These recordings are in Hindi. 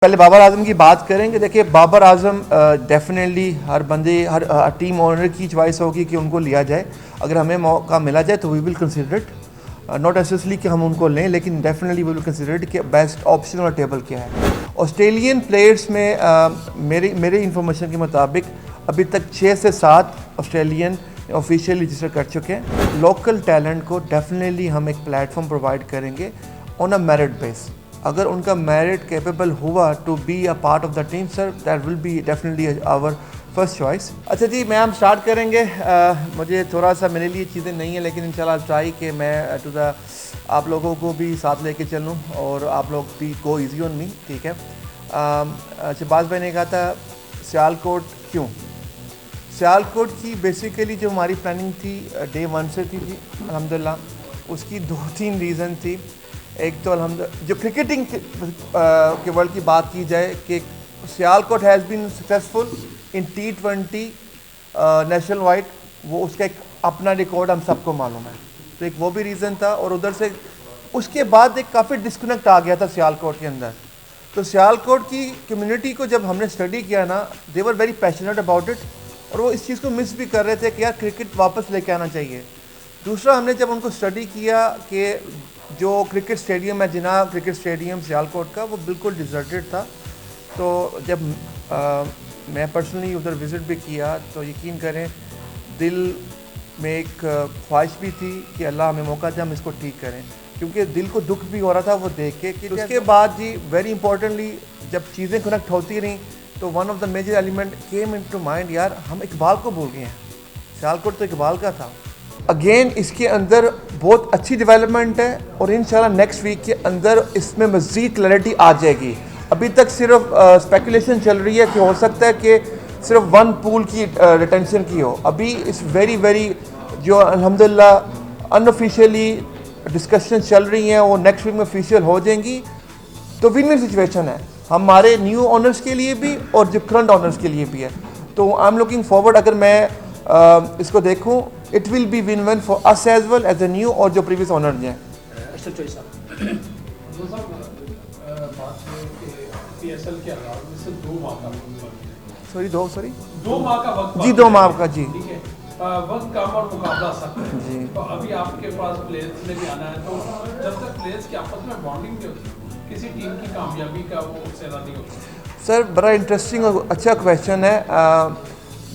पहले बाबर आजम की बात करेंगे। देखिए बाबर आजम डेफिनेटली हर बंदे हर टीम ओनर की चॉइस होगी कि उनको लिया जाए। अगर हमें मौका मिला जाए तो we will consider it, not necessarily कि हम उनको लें, लेकिन definitely we will consider it कि बेस्ट ऑप्शन और टेबल क्या है। ऑस्ट्रेलियन प्लेयर्स में मेरे इंफॉर्मेशन के मुताबिक अभी तक 6 से 7 ऑस्ट्रेलियन ऑफिशियल रजिस्टर कर चुके हैं। लोकल टैलेंट को डेफिनेटली हम एक प्लेटफॉर्म प्रोवाइड करेंगे ऑन अ मेरिट बेस। अगर उनका मेरिट कैपेबल हुआ to be a part of the team, sir that will be definitely our first choice. अच्छा जी, मैं हम स्टार्ट करेंगे। मुझे थोड़ा सा मेरे लिए चीज़ें नहीं है, लेकिन इंशाल्लाह ट्राई कि मैं टू द आप लोगों को भी साथ लेके चलूँ और आप लोग भी गो इजी ऑन मी, ठीक है। शहबाज भाई ने कहा था सियालकोट क्यों। सियालकोट की बेसिकली जो हमारी प्लानिंग थी डे 1 से थी जी अल्हम्दुलिल्लाह। उसकी 2-3 रीज़न थी। एक तो अल्हम्दुलिल्लाह जो क्रिकेटिंग के वर्ल्ड की बात की जाए कि Sialkot has been successful in T20 national wide, वो उसका एक अपना रिकॉर्ड हम सबको मालूम है, तो एक वो भी रीज़न था। और उधर से उसके बाद एक काफ़ी डिस्कनेक्ट आ गया था सियालकोट के अंदर। तो सियालकोट की कम्युनिटी को जब हमने स्टडी किया ना, they were very passionate about it, और वो इस चीज़ को मिस भी कर रहे थे कि यार क्रिकेट वापस लेके आना चाहिए। दूसरा, हमने जब उनको स्टडी किया कि जो क्रिकेट स्टेडियम है जिना क्रिकेट स्टेडियम सियालकोट का, वो बिल्कुल डिजर्टेड था। तो जब मैं पर्सनली उधर विज़िट भी किया तो यकीन करें दिल में एक ख्वाहिश भी थी कि अल्लाह हमें मौका दे हम इसको ठीक करें, क्योंकि दिल को दुख भी हो रहा था वो देख के। कि उसके बाद जी वेरी इंपॉर्टेंटली जब चीज़ें कनेक्ट होती रहीं तो one of the major element came into mind, यार हम इकबाल को भूल गए हैं। सियालकोट तो इकबाल का था। अगेन इसके अंदर बहुत अच्छी डेवलपमेंट है और इंशाल्लाह नेक्स्ट वीक के अंदर इसमें मज़ीद क्लैरिटी आ जाएगी। अभी तक सिर्फ स्पेकुलेशन चल रही है कि हो सकता है कि सिर्फ 1 पूल की रिटेंशन की हो। अभी इस वेरी जो अल्हम्दुलिल्लाह अनऑफिशियली डिस्कशन चल रही हैं, वो नेक्स्ट वीक में ऑफिशियल हो जाएंगी। तो विन विन सिचुएशन है हमारे न्यू ऑनर्स के लिए भी और जो करंट ऑनर्स के लिए भी है। तो आई एम लुकिंग फॉरवर्ड, अगर मैं इसको देखूँ, it will be win win for us as well as the new और जो प्रीवियस ऑनर्स हैं। सॉरी 2 माह का वक्त जी, 2 माह का जी, वक्त कम और मुकाबला सख्त है जी। तो अभी आपके पास प्लेयर्स ने भी आना है, तो जब तक प्लेयर्स की आपस में बॉन्डिंग नहीं होती किसी टीम की कामयाबी का वो सेरा नहीं होता। सर बड़ा इंटरेस्टिंग और अच्छा क्वेश्चन है।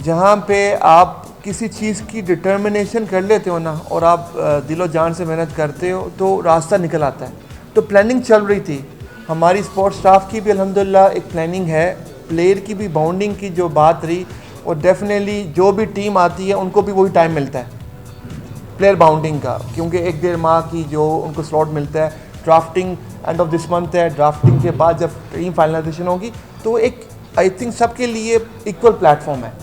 जहाँ पे आप किसी चीज़ की डिटर्मिनेशन कर लेते हो ना और आप दिलो जान से मेहनत करते हो तो रास्ता निकल आता है। तो प्लानिंग चल रही थी हमारी स्पोर्ट्स स्टाफ की भी, अल्हम्दुलिल्लाह एक प्लानिंग है। प्लेयर की भी बाउंडिंग की जो बात रही, और डेफिनेटली जो भी टीम आती है उनको भी वही टाइम मिलता है प्लेयर बाउंडिंग का, क्योंकि 1-1.5 माह की जो उनको स्लॉट मिलता है। Drafting end of this month है, ड्राफ्टिंग के बाद जब टीम फाइनलाइजेशन होगी तो एक आई थिंक सबके लिए इक्वल प्लेटफॉर्म है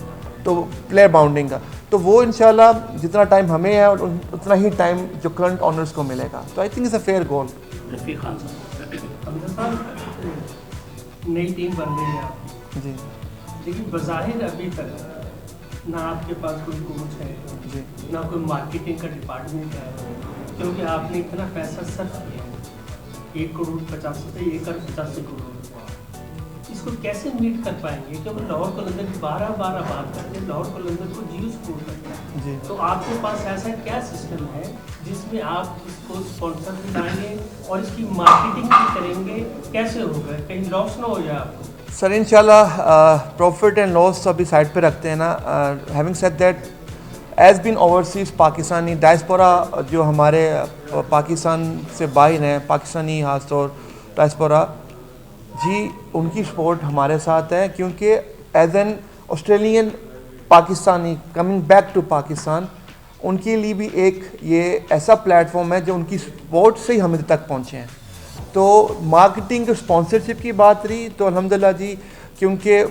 तो प्लेयर बाउंडिंग का। तो वो इंशाल्लाह जितना टाइम हमें है उतना ही टाइम जो करंट ऑनर्स को मिलेगा। तो I think it's a fair goal. Rafiq Khan साहब, नई टीम बन रही है आपकी जी, लेकिन बज़ाहिर अभी तक ना आपके पास कोई कोच है जी, ना कोई मार्केटिंग का डिपार्टमेंट है, क्योंकि आपने इतना पैसा सर्फ किया, 1 करोड़ 85 करोड़। इसको कैसे मीट कर पाएंगे? क्योंकि लाहौर कलंदर की बारह बात करते हैं, लाहौर कलंदर को जियो सपोर्ट करता है जी। तो आपके पास ऐसा क्या सिस्टम है जिसमें आप इसको स्पॉन्सर भी लाएंगे और इसकी मार्केटिंग भी करेंगे? कैसे होगा, कहीं लॉस ना हो जाए आपको? सर इंशाल्लाह प्रॉफिट एंड लॉस तो अभी साइड पे रखते हैं ना। Having said that, as been overseas Pakistani diaspora जो हमारे पाकिस्तान से बाहर हैं, पाकिस्तानी खासतौर डायस्पोरा जी, उनकी सपोर्ट हमारे साथ है, क्योंकि as an Australian Pakistani coming back to Pakistan, उनके लिए भी एक ये ऐसा प्लेटफॉर्म है जो उनकी सपोर्ट से ही हम तक पहुँचे हैं। तो मार्केटिंग और स्पॉन्सरशिप की बात रही तो अल्हम्दुलिल्लाह जी, क्योंकि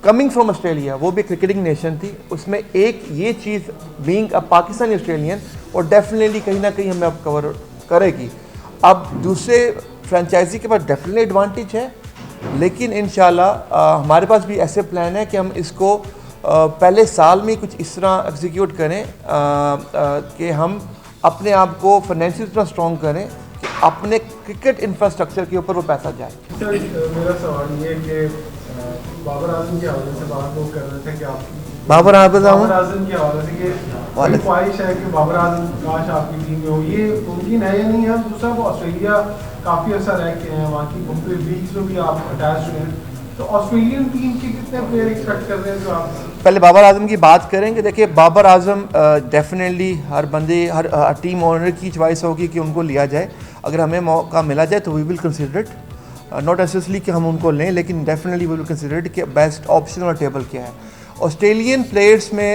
कमिंग फ्रॉम ऑस्ट्रेलिया, वो भी क्रिकेटिंग नेशन थी, उसमें एक ये चीज़ बीइंग अ पाकिस्तानी ऑस्ट्रेलियन और डेफिनेटली कहीं ना कहीं हमें अब कवर करेगी। अब दूसरे फ्रेंचाइजी के पास डेफिनेटली एडवांटेज है, लेकिन इंशाल्लाह हमारे पास भी ऐसे प्लान है कि हम इसको पहले साल में कुछ इस तरह एग्जीक्यूट करें कि हम अपने आप को फाइनेंशियल इतना स्ट्रॉन्ग करें कि अपने क्रिकेट इंफ्रास्ट्रक्चर के ऊपर वो पैसा जाए। सर मेरा सवाल ये है कि बाबर आजम के हवाले से बात लोग कर रहे थे कि आप बाबर आजम के हवाले से कि बड़ी ख्वाहिश है कि बाबर आजम काश आपकी टीम में हो, ये मुमकिन है या नहीं है? दूसरा वो ऑस्ट्रेलिया काफ़ी अर्सा रह के हैं, वहाँ की मुख्तलिफ लीग्स में भी आप अटैच हुए हैं, तो ऑस्ट्रेलियन टीम के कितने प्लेयर एक्सपेक्ट कर रहे हैं जो आप? पहले बाबर आजम की बात करेंगे। देखिए बाबर आजम डेफिनेटली हर बंदे हर टीम ओनर की चॉइस होगी कि उनको लिया जाए। अगर हमें मौका मिला जाए तो we will consider it, not necessarily कि हम उनको लें, लेकिन definitely we will consider it कि बेस्ट ऑप्शन और टेबल क्या है। ऑस्ट्रेलियन प्लेयर्स में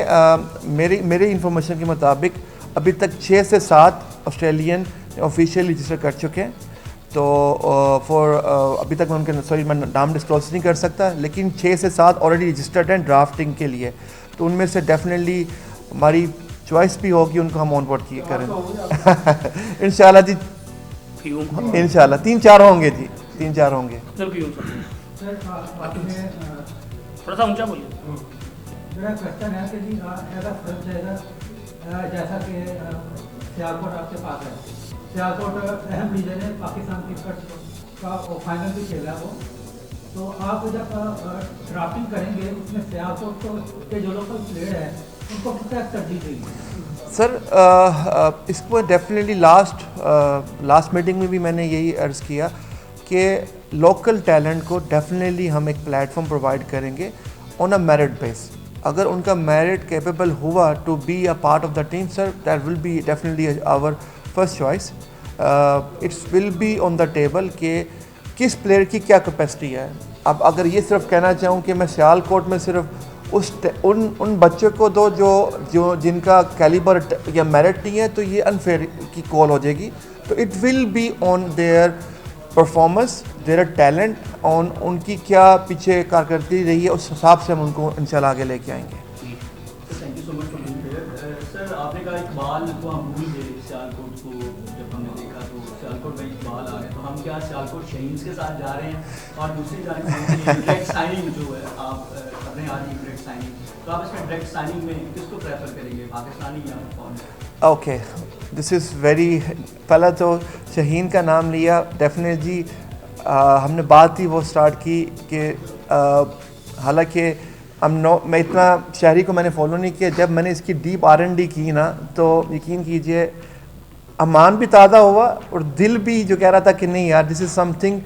मेरे इंफॉर्मेशन के मुताबिक अभी तक 6 से 7 ऑस्ट्रेलियन ऑफिशियल रजिस्टर कर चुके हैं। तो अभी तक मैं उनके मैं नाम डिस्क्लोज नहीं कर सकता, लेकिन 6 से 7 ऑलरेडी रजिस्टर्ड हैं ड्राफ्टिंग के लिए। तो उनमें से डेफिनेटली हमारी चॉइस भी होगी, उनको हम ऑन बोर्ड किए करें इंशाल्लाह जी, इंशाल्लाह 3-4 होंगे जी, 3-4 होंगे। थोड़ा सा ऊंचा बोलिए। मेरा क्वेश्चन है कि जी एज अ फ्रेंचाइजर, जैसा कि सियालकोट आपके पास है, सियालकोट अहम रीजन है पाकिस्तान क्रिकेट का, फाइनल भी खेला वो, तो आप जब ड्राफ्टिंग करेंगे उसमें सियालकोट के जो लोकल प्लेयर है उनको किस तरह तरजीह देंगे? सर इसको डेफिनेटली लास्ट मीटिंग में भी मैंने यही अर्ज़ किया कि लोकल टैलेंट को डेफिनेटली हम एक प्लेटफॉर्म प्रोवाइड करेंगे ऑन अ मेरिट बेस। अगर उनका मेरिट कैपेबल हुआ to be a part of the team, sir that will be definitely our first choice. It's will be on the table कि किस प्लेयर की क्या कैपेसिटी है। अब अगर ये सिर्फ कहना चाहूँ कि मैं सियालकोट में सिर्फ उन बच्चों को दो जो जिनका कैलिबर या मेरिट नहीं है, तो ये अनफेयर की कॉल हो जाएगी। तो it will be on their performance, their talent, on उनकी क्या पीछे कारकर्दगी रही है, उस हिसाब से हम उनको इंशाल्लाह आगे लेके आएंगे। Thank you so much for being here. Sir आपने कहा इकबाल को हम भूल गए, सियालकोट को जब हमने देखा तो सियालकोट में इकबाल आ गए, तो हम क्या सियालकोट शहीन्स के साथ जा रहे हैं? और दूसरी जानिब डायरेक्ट साइनिंग जो है आप कर रहे हैं आज डायरेक्ट साइनिंग, तो आप इसमें डायरेक्ट साइनिंग में किसको प्रेफर करेंगे, पाकिस्तानी या कौन? ओके, दिस इज़ वेरी, पहला तो शहीन का नाम लिया, डेफिनेटली हमने बात ही वो स्टार्ट की कि हालांकि मैं इतना शहरी को मैंने फॉलो नहीं किया, जब मैंने इसकी डीप R&D की ना, तो यकीन कीजिए अमान भी ताज़ा हुआ और दिल भी जो कह रहा था कि नहीं यार, दिस इज़ समथिंग